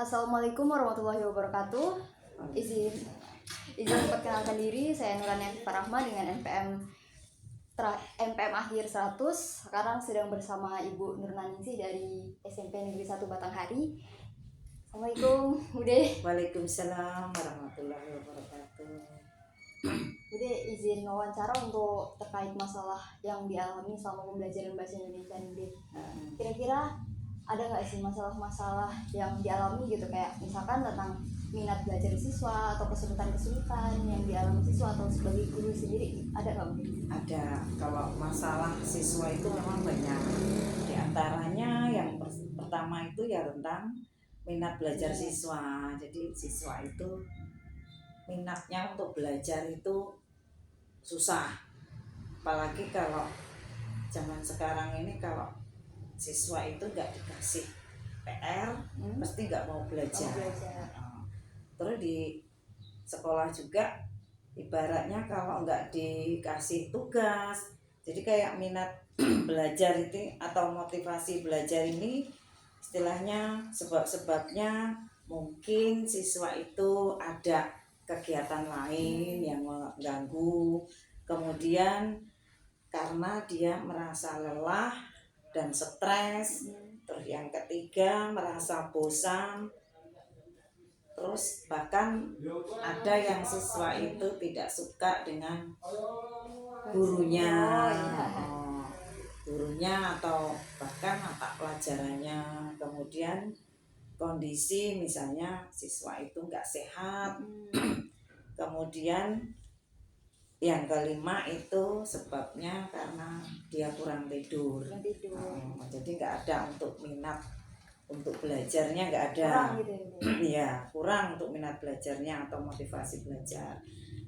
Assalamualaikum warahmatullahi wabarakatuh. Izin perkenalkan diri, saya Nurani Farahma dengan NPM akhir 100. Sekarang sedang bersama Ibu Nurnaningsih dari SMP Negeri 1 Batanghari. Assalamualaikum, Bude. Waalaikumsalam warahmatullahi wabarakatuh. Bude, izin wawancara untuk terkait masalah yang dialami selama pembelajaran bahasa Indonesia nih, Bude. Kira-kira ada nggak sih masalah-masalah yang dialami gitu, kayak misalkan tentang minat belajar siswa atau kesulitan-kesulitan yang dialami siswa atau sebagai guru sendiri, ada nggak mungkin? Ada, kalau masalah siswa itu memang banyak. Di antaranya yang pertama itu ya tentang minat belajar siswa. Jadi siswa itu minatnya untuk belajar itu susah. Apalagi kalau zaman sekarang ini, kalau siswa itu nggak dikasih PR, pasti nggak mau belajar. Terus di sekolah juga ibaratnya kalau nggak dikasih tugas, jadi kayak minat belajar itu atau motivasi belajar ini, istilahnya sebab-sebabnya mungkin siswa itu ada kegiatan lain yang mengganggu, kemudian karena dia merasa lelah dan stres, terus yang ketiga merasa bosan, terus bahkan ada yang siswa itu tidak suka dengan gurunya, atau bahkan mata pelajarannya. Kemudian kondisi misalnya siswa itu nggak sehat. Kemudian yang kelima itu sebabnya karena dia kurang tidur. Jadi nggak ada untuk minat untuk belajarnya, nggak ada. Kurang gitu ya, kurang untuk minat belajarnya atau motivasi belajar.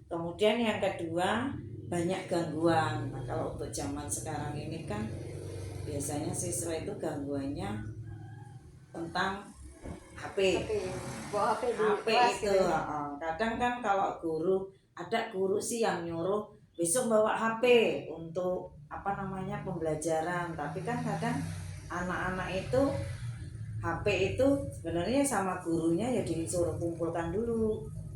Kemudian yang kedua, banyak gangguan. Nah, kalau untuk zaman sekarang ini kan biasanya siswa itu gangguannya tentang HP. Bawa HP itu gitu. Kadang kan kalau ada guru sih yang nyuruh besok bawa HP untuk pembelajaran, tapi kan kadang anak-anak itu HP itu sebenarnya sama gurunya ya disuruh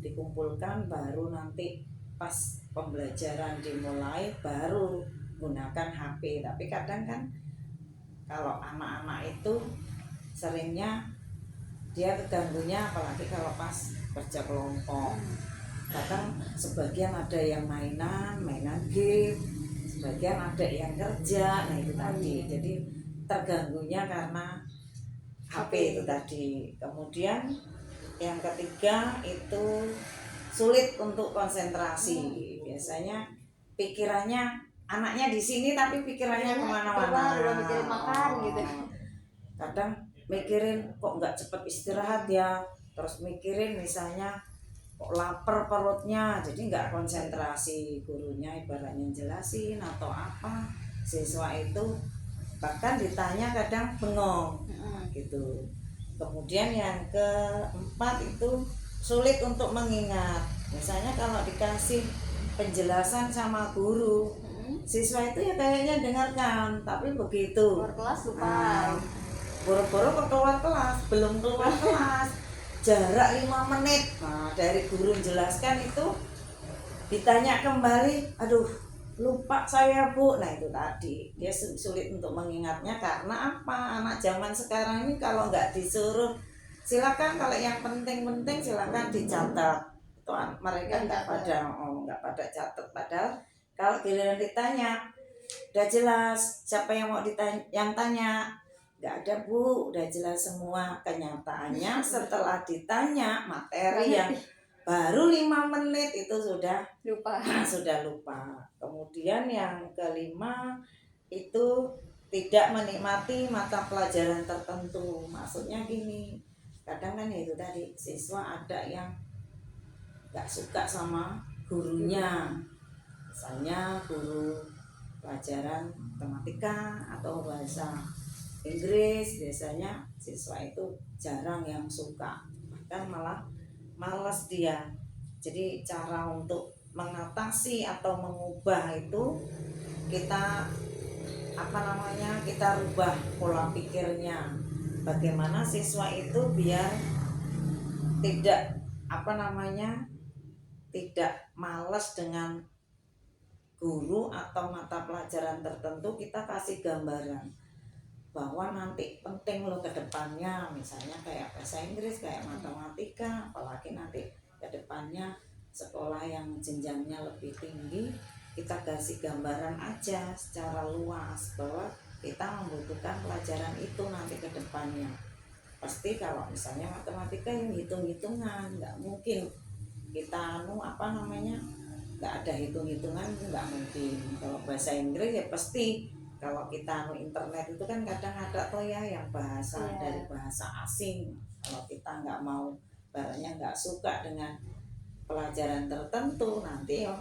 dikumpulkan baru nanti pas pembelajaran dimulai baru gunakan HP. Tapi kadang kan kalau anak-anak itu seringnya dia keganggunya apalagi kalau pas kerja kelompok. Kadang sebagian ada yang mainan game, sebagian ada yang kerja. Nah itu tadi, jadi terganggunya karena HP itu tadi. Kemudian yang ketiga itu sulit untuk konsentrasi. Biasanya pikirannya anaknya di sini tapi pikirannya kemana-mana. Udah mikirin makan gitu. Kadang mikirin kok nggak cepet istirahat ya, terus mikirin misalnya kok lapar perutnya, jadi nggak konsentrasi. Gurunya ibaratnya jelasin atau apa, siswa itu bahkan ditanya kadang bengong gitu. Kemudian yang keempat itu sulit untuk mengingat. Misalnya kalau dikasih penjelasan sama guru, siswa itu ya kayaknya dengarkan, tapi begitu keluar kelas lupa. boro-boro ke keluar kelas, belum keluar kelas, jarak 5 menit. Nah, dari guru menjelaskan itu ditanya kembali, aduh lupa saya Bu. Nah itu tadi, dia sulit untuk mengingatnya. Karena apa? Anak zaman sekarang ini kalau nggak disuruh silakan, kalau yang penting-penting silakan dicatat, itu mereka nggak pada catat. Padahal kalau giliran ditanya udah jelas siapa yang mau ditanya, yang tanya nggak ada Bu, udah jelas semua. Kenyataannya setelah ditanya materi yang baru 5 menit itu sudah lupa. Kemudian yang kelima itu tidak menikmati mata pelajaran tertentu. Maksudnya gini, kadang kan itu tadi siswa ada yang nggak suka sama gurunya. Misalnya guru pelajaran matematika atau bahasa Inggris, biasanya siswa itu jarang yang suka, bahkan malah malas dia. Jadi cara untuk mengatasi atau mengubah itu kita kita rubah pola pikirnya. Bagaimana siswa itu biar tidak tidak malas dengan guru atau mata pelajaran tertentu, kita kasih gambaran bahwa nanti penting lo ke depannya, misalnya kayak bahasa Inggris, kayak matematika, apalagi nanti ke depannya sekolah yang jenjangnya lebih tinggi, kita kasih gambaran aja secara luas bahwa kita membutuhkan pelajaran itu nanti ke depannya. Pasti kalau misalnya matematika yang hitung-hitungan, nggak mungkin kita nggak ada hitung-hitungan, nggak mungkin. Kalau bahasa Inggris ya pasti, kalau kita internet itu kan kadang ada tuh ya yang bahasa dari bahasa asing. Kalau kita nggak mau, barangnya nggak suka dengan pelajaran tertentu, nanti ya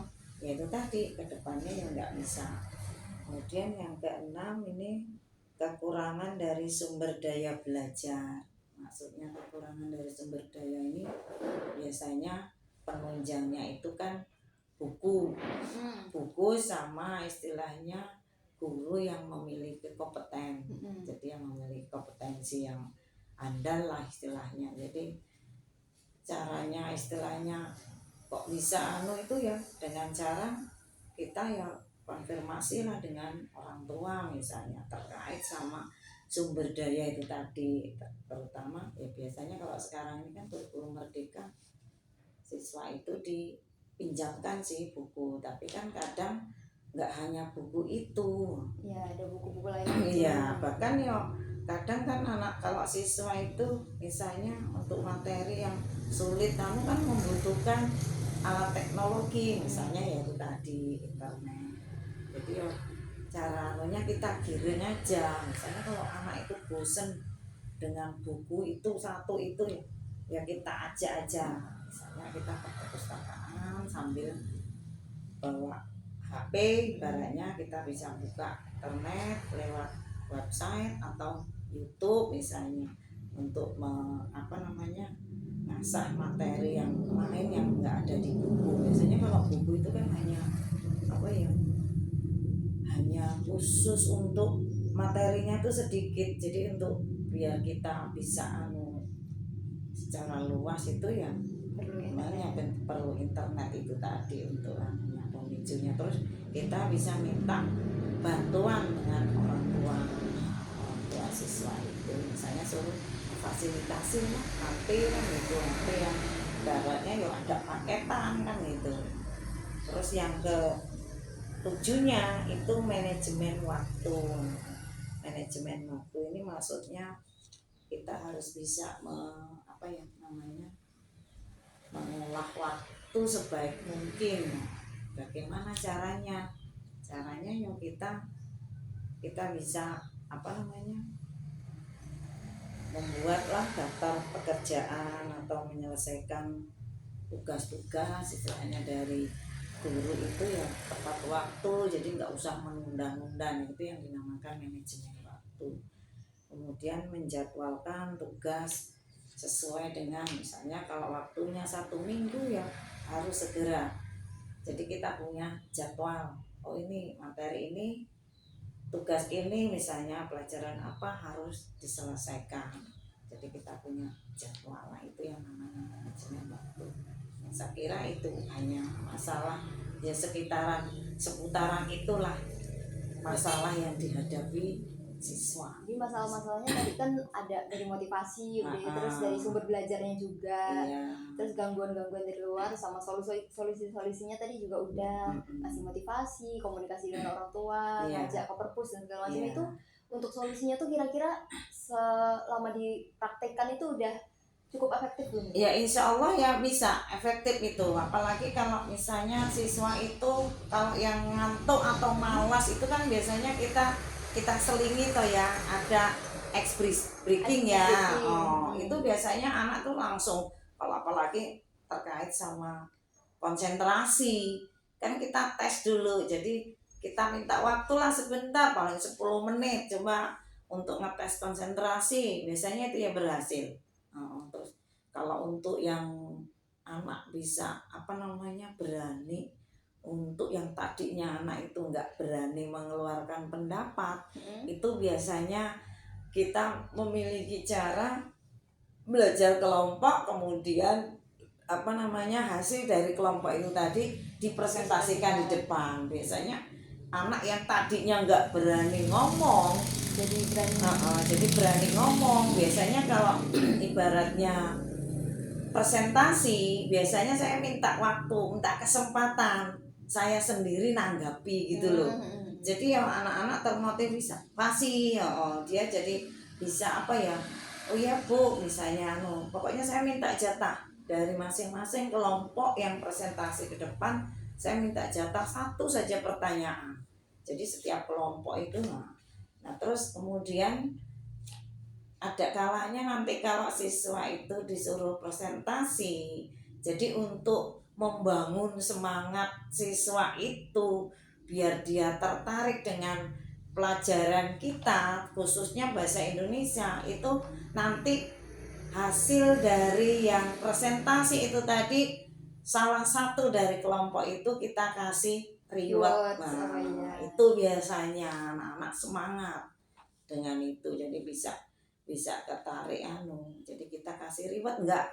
itu tadi kedepannya yang nggak bisa. Kemudian yang keenam ini kekurangan dari sumber daya belajar. Maksudnya kekurangan dari sumber daya ini biasanya penunjangnya itu kan buku sama istilahnya guru yang memiliki jadi yang memiliki kompetensi yang andal lah istilahnya. Jadi caranya istilahnya kok bisa itu ya dengan cara kita ya konfirmasi lah dengan orang tua misalnya terkait sama sumber daya itu tadi, terutama ya biasanya kalau sekarang ini kan kurikulum merdeka, siswa itu dipinjamkan sih buku, tapi kan kadang nggak hanya buku itu ya, ada buku-buku lain. Iya, bahkan ya kadang kan anak kalau siswa itu misalnya untuk materi yang sulit, kamu kan membutuhkan alat teknologi misalnya ya itu tadi internet. Jadi ya caranya kita giring aja. Misalnya kalau anak itu bosen dengan buku itu satu itu ya kita ajak aja. Misalnya kita ke perpustakaan sambil bawa HP, ibaratnya kita bisa buka internet lewat website atau YouTube misalnya untuk ngasah materi yang lain yang nggak ada di buku. Biasanya kalau buku itu kan hanya khusus untuk materinya itu sedikit, jadi untuk biar kita bisa secara luas itu ya perlu internet itu tadi untuk pemicunya. Terus kita bisa minta bantuan dengan orang tua siswa itu, misalnya suruh fasilitasi nanti kan gitu, nanti yang baratnya ya ada paketan kan gitu. Terus yang ke tujuhnya itu manajemen waktu. Manajemen waktu ini maksudnya kita harus bisa mengolah waktu sebaik mungkin. Bagaimana caranya? Caranya yang kita bisa membuatlah daftar pekerjaan atau menyelesaikan tugas-tugas istilahnya dari guru itu ya tepat waktu, jadi nggak usah menunda-nunda. Itu yang dinamakan manajemen waktu. Kemudian menjadwalkan tugas sesuai dengan, misalnya kalau waktunya 1 minggu ya harus segera, jadi kita punya jadwal, oh ini materi ini, tugas ini misalnya pelajaran apa harus diselesaikan, jadi kita punya jadwal. Nah, itu yang namanya manajemen waktu. Saya kira itu hanya masalah ya seputaran itulah masalah yang dihadapi siswa. Jadi masalah-masalahnya tadi kan ada dari motivasi, terus dari sumber belajarnya juga, terus gangguan-gangguan dari luar, sama solusi-solusinya tadi juga udah kasih motivasi, komunikasi dengan orang tua, ngajak ke perpus dan segala macam. Itu untuk solusinya tuh kira-kira selama dipraktekkan itu udah cukup efektif belum? Ya insya Allah ya bisa efektif itu, apalagi kalau misalnya siswa itu kalau yang ngantuk atau malas itu kan biasanya kita selingi toh ya, ada ice breaking ya. Itu biasanya anak tuh langsung, kalau apalagi terkait sama konsentrasi kan kita tes dulu, jadi kita minta waktu lah sebentar, paling 10 menit coba untuk ngetes konsentrasi, biasanya itu ya berhasil. Terus kalau untuk yang anak bisa berani, untuk yang tadinya anak itu nggak berani mengeluarkan pendapat, itu biasanya kita memiliki cara belajar kelompok, kemudian hasil dari kelompok itu tadi dipresentasikan di depan. Biasanya anak yang tadinya nggak berani ngomong jadi berani ngomong. Biasanya kalau ibaratnya presentasi, biasanya saya minta waktu, minta kesempatan saya sendiri nanggapi gitu loh. Jadi yang anak-anak termotivasi, dia jadi bisa oh ya Bu, misalnya pokoknya saya minta jatah dari masing-masing kelompok yang presentasi ke depan, saya minta jatah satu saja pertanyaan. Jadi setiap kelompok itu nah terus kemudian ada kalanya nanti kalau siswa itu disuruh presentasi, jadi untuk membangun semangat siswa itu biar dia tertarik dengan pelajaran kita, khususnya bahasa Indonesia, itu nanti hasil dari yang presentasi itu tadi, salah satu dari kelompok itu kita kasih reward. Itu biasanya anak-anak semangat dengan itu, jadi bisa ketarik jadi kita kasih reward, nggak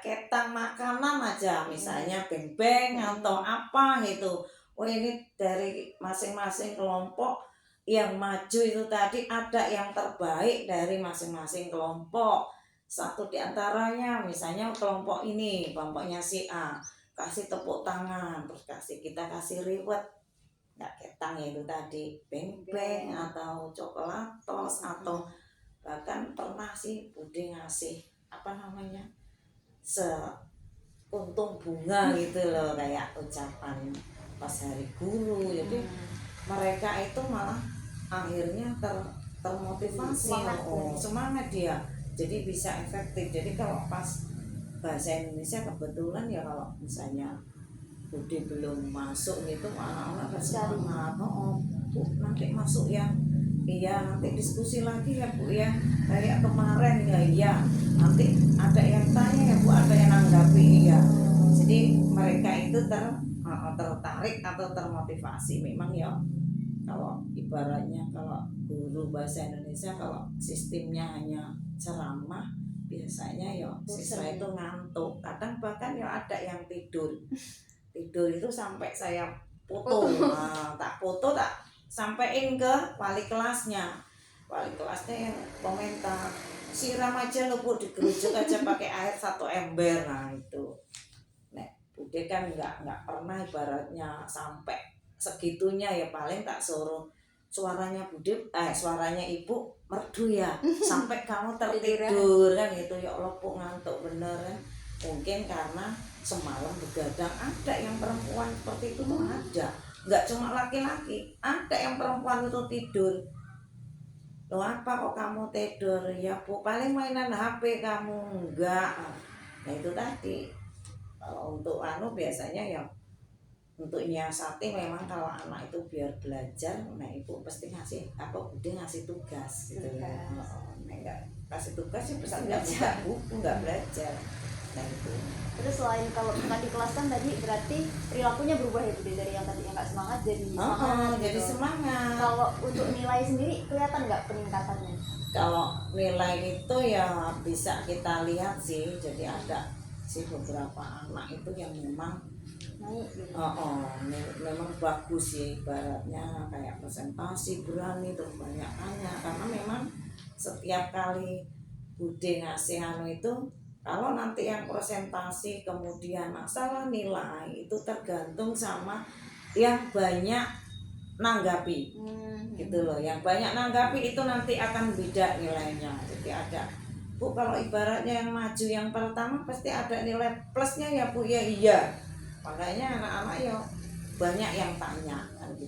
ketang makanan aja, misalnya beng-beng atau apa gitu. Ini dari masing-masing kelompok yang maju itu tadi ada yang terbaik dari masing-masing kelompok. Satu diantaranya misalnya kelompoknya si A, kasih tepuk tangan, terus kita kasih reward, nggak ketang itu tadi, beng-beng atau coklatos, atau bahkan pernah sih Bude ngasih sepuntung bunga gitu loh, kayak ucapan pas hari guru. Jadi mereka itu malah akhirnya termotivasi, semangat dia, jadi bisa efektif. Jadi kalau pas bahasa Indonesia kebetulan ya, kalau misalnya Bude belum masuk gitu, anak-anak semangat, Bu nanti masuk yang nanti diskusi lagi ya Bu ya, kayak kemarin ya, nanti ada yang tanya ya Bu, ada yang nanggapi ya. Jadi mereka itu tertarik atau termotivasi. Memang ya, kalau ibaratnya kalau guru bahasa Indonesia, kalau sistemnya hanya ceramah, biasanya ya siswa itu ngantuk, kadang bahkan ya ada yang tidur itu sampai saya foto, tak sampein ke wali kelasnya yang komentar, siram aja lo Bu, digeruduk aja pakai air 1 ember. Nah itu Bude kan nggak pernah ibaratnya sampai segitunya ya, paling tak suruh suaranya suaranya Ibu merdu ya sampai kamu tertidur kan gitu. Ya Allah Bu, ngantuk bener kan. Mungkin karena semalam begadang. Ada yang perempuan seperti itu tuh, ada, nggak cuma laki-laki, ada yang perempuan itu tidur. Loh apa kok kamu tidur? Ya Bu, paling mainan HP kamu. Enggak. Nah itu tadi, kalau untuk biasanya ya untuk nyiasati, memang kalau anak itu biar belajar, nah Ibu pasti Bude ngasih tugas gitu ya. Enggak kasih tugas ya bisa nggak buka buku, nggak belajar. Nah itu. Terus selain kalau bukan di kelas kan tadi, berarti perilakunya berubah ya Bude, dari yang tadinya nggak semangat jadi semangat. Jadi semangat. Kalau untuk nilai sendiri kelihatan nggak peningkatannya? Kalau nilai itu ya bisa kita lihat sih. Jadi ada sih beberapa anak itu yang memang naik gitu. Memang bagus ya, ibaratnya kayak presentasi berani, terus banyak tanya, karena memang setiap kali Bude ngasih itu, kalau nanti yang presentasi kemudian masalah nilai, itu tergantung sama yang banyak nanggapi gitu loh. Yang banyak nanggapi itu nanti akan beda nilainya. Jadi ada Bu, kalau ibaratnya yang maju yang pertama pasti ada nilai plusnya ya Bu ya. Iya, makanya anak-anak ya banyak yang tanya kan gitu.